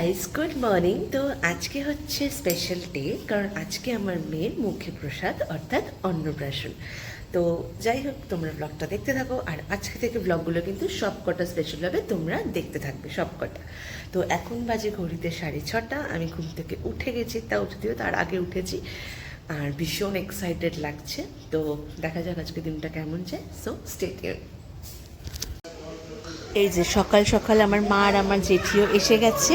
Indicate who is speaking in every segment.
Speaker 1: Guys, good morning. তো আজকে হচ্ছে স্পেশাল ডে, কারণ আজকে আমার মেয়ের মুখে প্রসাদ অর্থাৎ অন্নপ্রাশন। তো যাই হোক, তোমরা ব্লগটা দেখতে থাকো। আর আজকে থেকে ব্লগগুলো কিন্তু সব কটা স্পেশাল হবে, তোমরা দেখতে থাকবে সব কটা। তো এখন বাজে ঘড়িতে 6:30। আমি ঘুম থেকে উঠে গেছি, তাও যদিও তার আগে উঠেছি। আর ভীষণ এক্সাইটেড লাগছে। তো দেখা যাক আজকে দিনটা কেমন যায়। So stay tuned. এই যে সকাল সকাল আমার মা আর আমার জেঠিও এসে গেছে।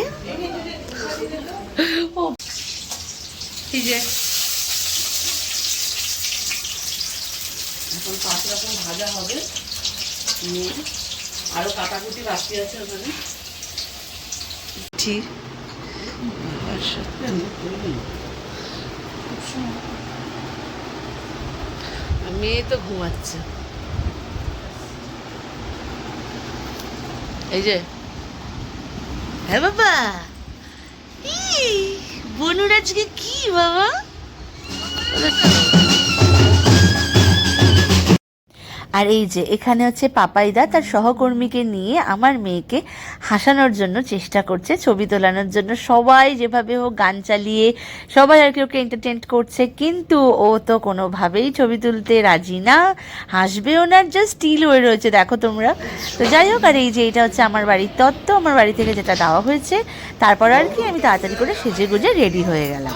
Speaker 1: এই যে এখন 5 রকম ভাজা হবে, আরো কাটাকুটি বাকি আছে ওখানে। ঠিক মেয়ে তো ঘুমাচ্ছে। এই যে হ্যাঁ বাবা, বনুর আজকে কি বাবা? আর এই যে এখানে হচ্ছে পাপাইদা তার সহকর্মীকে নিয়ে আমার মেয়েকে হাসানোর জন্য চেষ্টা করছে, ছবি তোলানোর জন্য। সবাই যেভাবে হোক গান চালিয়ে সবাই আর কি ওকে এন্টারটেন করছে, কিন্তু ও তো কোনোভাবেই ছবি তুলতে রাজি না, হাসবেও না, জাস্ট স্টিল হয়ে রয়েছে, দেখো তোমরা। তো যাই হোক, আর এই যে এটা হচ্ছে আমার বাড়ির তত্ত্ব, আমার বাড়ি থেকে যেটা দেওয়া হয়েছে। তারপর আর কি আমি তাড়াতাড়ি করে সেজে গুজে রেডি হয়ে গেলাম।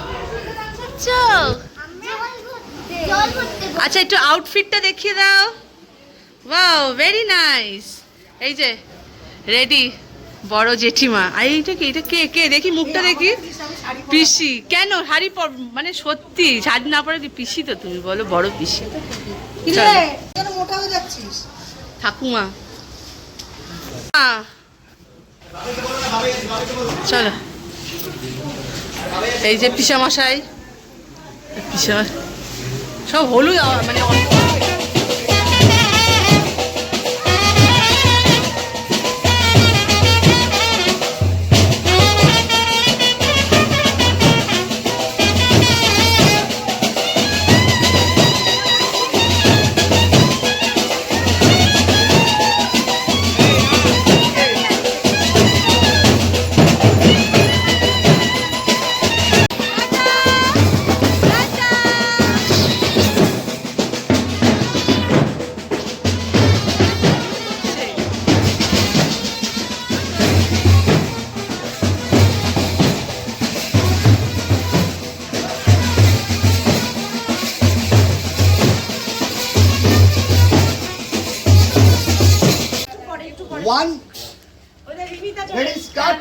Speaker 1: আচ্ছা, একটু আউটফিটটা দেখিয়ে দাও। Wow, very nice. এই যে রেডি বড় জেঠিমা। আর এইটা কি? এটা কে কে দেখি, মুখটা দেখি। পিসি? কেন শাড়ি মানে সত্যি শাড়ি না পরে পিসি তো তুমি বলো, বড় পিসি। ঠাকুমা চলো। এই যে পিসামশাই, পিসা সব হলুদ মানে
Speaker 2: One, ready, start.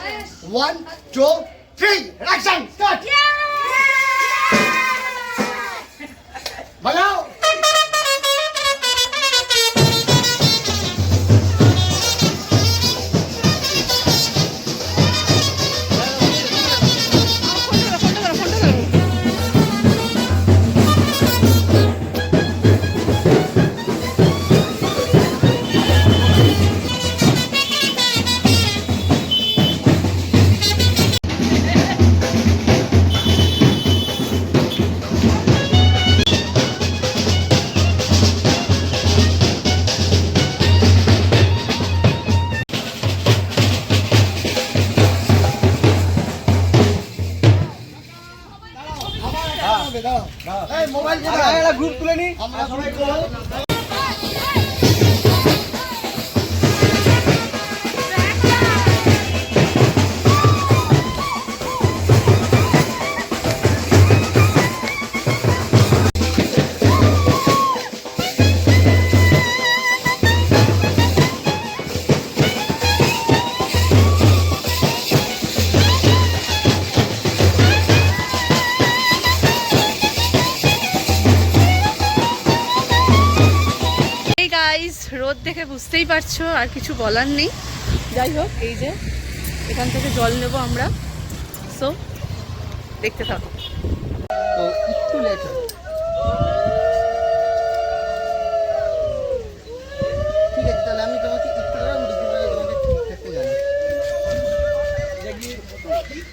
Speaker 2: 1, 2, 3, action, start. Balao. Mobile group তুলে নি আমরা সবাই।
Speaker 1: রোদ দেখে বুঝতেই পারছো, আর কিছু বলার নেই। যাই হোক, এই যে এখান থেকে জল নেব আমরা। সো দেখতে থাকো।
Speaker 2: তো একটু লেট হবে, ঠিক আছে? তাহলে আমি তোমাকে একটু তোমাকে ঠিক থাকতে জানি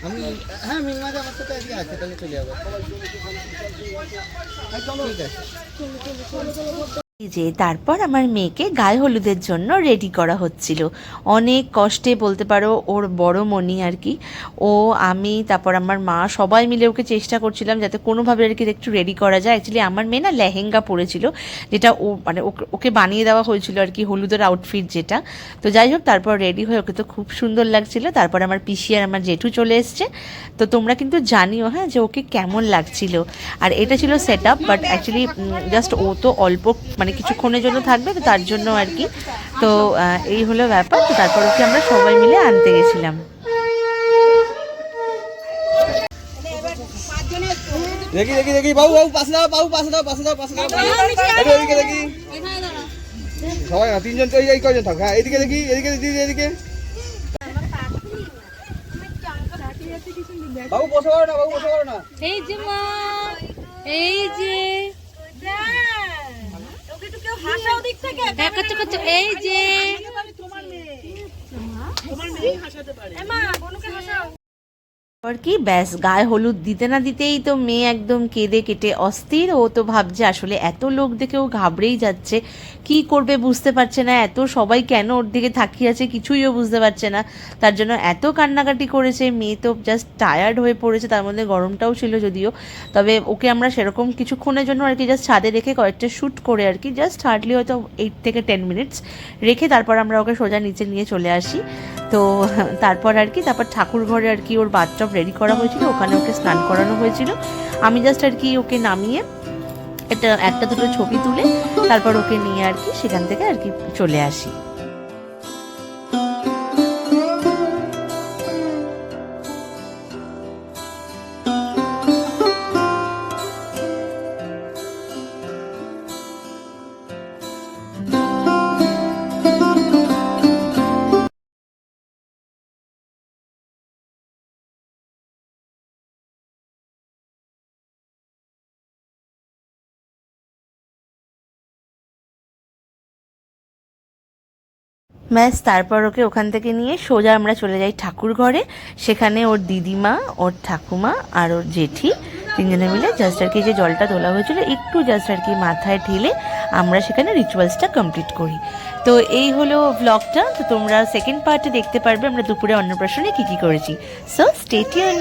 Speaker 2: আমি। হ্যাঁ, মিনমাজ আমার সাথে আজকে আছে, তাহলে চলে যাবো। ঠিক আছে।
Speaker 1: এই যে তারপর আমার মেয়েকে গায়ে হলুদের জন্য রেডি করা হচ্ছিল, অনেক কষ্টে বলতে পারো। ওর বড় মনি আর কি, ও আমি তারপর আমার মা সবাই মিলে ওকে চেষ্টা করছিলাম যাতে কোনোভাবে আর কি একটু রেডি করা যায়। অ্যাকচুয়ালি আমার মেয়ে না লেহেঙ্গা পরেছিল, যেটা ও মানে ওকে বানিয়ে দেওয়া হয়েছিল আর কি, হলুদের আউটফিট যেটা। তো যাই হোক তারপর রেডি হয়ে ওকে তো খুব সুন্দর লাগছিল। তারপর আমার পিসি আর আমার জেঠু চলে এসছে। তো তোমরা কিন্তু জানিও হ্যাঁ যে ওকে কেমন লাগছিল। আর এটা ছিল set up, but actually just ও তো অল্প মানে কিছুক্ষণের জন্য থাকবে, তো তার জন্য আর কি। তো এই হলো ব্যাপার। তো তারপর ওকে আমরা সবাই মিলে আনতে গেছিলাম।
Speaker 2: দেখি দেখি দেখি বাবু বাবু পাশে দাও, বাবু পাশে দাও, পাশে দাও, পাশে দাও, এদিকে দেখি সবাই না, তিনজন তো এই কয়জন থাক। হ্যাঁ এদিকে দেখি, এদিকে দিদি, এদিকে বাবু বসে পারো না, বাবু বসে পারো না।
Speaker 3: এই যে মা, এই যে এই যে
Speaker 1: আর কি ব্যাস গায়ে হলুদ দিতে না দিতেই তো মেয়ে একদম কেঁদে কেটে অস্থির। ও তো ভাবছে আসলে এত লোক দেখে ও ঘাবড়েই যাচ্ছে, কি করবে বুঝতে পারছে না, এত সবাই কেন ওর দিকে তাকিয়ে আছে কিছুই ও বুঝতে পারছে না। তার জন্য এত কান্নাকাটি করেছে। মেয়ে তো জাস্ট টায়ার্ড হয়ে পড়েছে, তার মধ্যে গরমটাও ছিল যদিও। তবে ওকে আমরা সেরকম কিছুক্ষণের জন্য আর কি জাস্ট ছাদে রেখে কয়েকটা শ্যুট করে আর কি, জাস্ট হার্ডলি হয়তো 8 থেকে 10 মিনিটস রেখে তারপর আমরা ওকে সোজা নিচে নিয়ে চলে আসি। তো তারপর আর কি তারপর ঠাকুর ঘরে আর কি ওর বাথটব রেডি করা হয়েছিল, ওখানে ওকে স্নান করানো হয়েছিল। আমি জাস্ট আর কি ওকে নামিয়ে একটা দুটো ছবি তুলে তারপর ওকে নিয়ে আর কি সেখান থেকে আর কি চলে আসি। ব্যাস তারপর ওকে ওখান থেকে নিয়ে সোজা আমরা চলে যাই ঠাকুর ঘরে। সেখানে ওর দিদিমা, ওর ঠাকুমা আর ওর জেঠি তিনজনে মিলে জাস্ট আর কি যে জলটা তোলা হয়েছিল একটু জাস্ট আর কি মাথায় ঢেলে আমরা সেখানে রিচুয়ালসটা কমপ্লিট করি। তো এই হলো ব্লগটা। তো তোমরা সেকেন্ড পার্টে দেখতে পারবে আমরা দুপুরে অন্নপ্রাশনে কী কী করেছি। So stay tune.